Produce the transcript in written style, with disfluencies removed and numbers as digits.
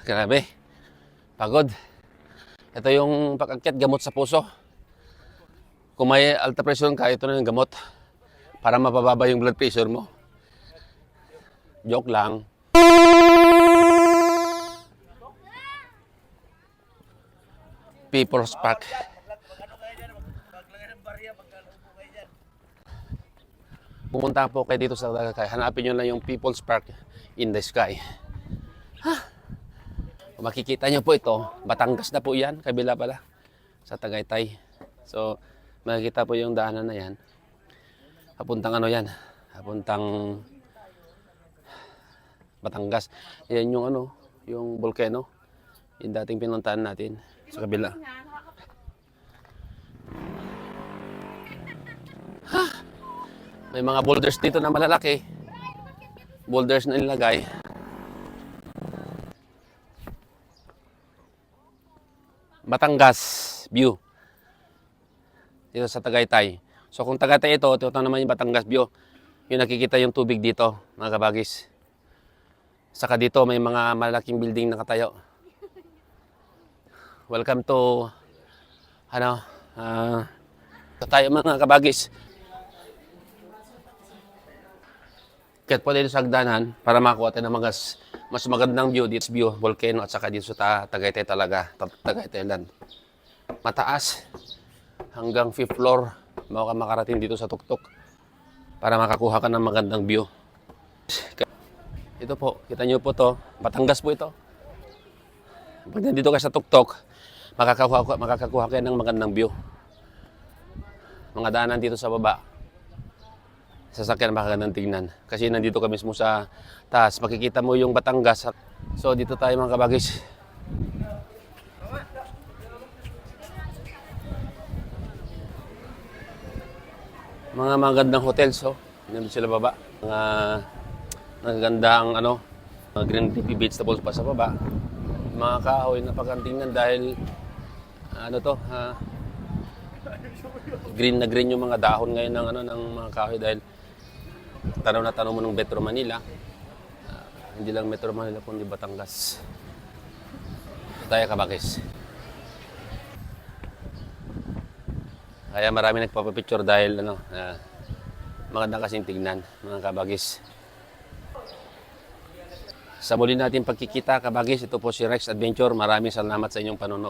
Grabe. Pagod. Ito yung pag-akyat gamot sa puso. Kung may alta pressure ka, ito na yung gamot para mapababa yung blood pressure mo. Joke lang. People's Park. Pumunta po kayo dito sa Tagaytay. Hanapin nyo lang yung People's Park in the Sky. Kung makikita nyo po ito, Batangas na po yan. Kabila pala sa Tagaytay. So, makikita po yung daanan na yan. Papuntang ano yan? Papuntang Batangas. Yan yung ano, yung volcano. Yung dating pinuntahan natin sa kabila. May mga boulders dito na malalaki. Boulders na nilagay. Batangas view. Dito sa Tagaytay. So kung Tagaytay ito naman yung Batangas view. Yung nakikita yung tubig dito, mga kabagis. Saka dito may mga malaking building na nakatayo. Welcome to tayo mga kabagis. Kaya po dito sa hagdanan para makuha tayo ng mga mas magandang view dito sa view, volcano at saka dito sa Tagaytay talaga, Tagaytay land. Mataas hanggang 5th floor bago ka makarating dito sa tuktok para makakuha ka ng magandang view. Ito po, kita nyo po to, Batangas po ito. Pag nandito ka sa tuktok, makakakuha kayo ng magandang view. Mga daanan dito sa baba. Sasakyan makagandang tingnan. Kasi nandito kami mismo sa taas. Makikita mo yung Batangas. So dito tayo mga kabagis. Mga magandang hotels. Oh. Nandito sila baba. Mga magagandang green leafy vegetables pa sa baba. Mga kahoy na pagkantingnan dahil green na green yung mga dahon ngayon ng mga kahoy dahil tanaw na tanaw mo ng Metro Manila. Hindi lang Metro Manila kundi Batangas. Tayo kabagis. Kaya marami nagpapapicture dahil maganda kasing tignan mga kabagis. Sa muli natin pagkikita kabagis, ito po si Rex Adventure. Maraming salamat sa inyong panonood.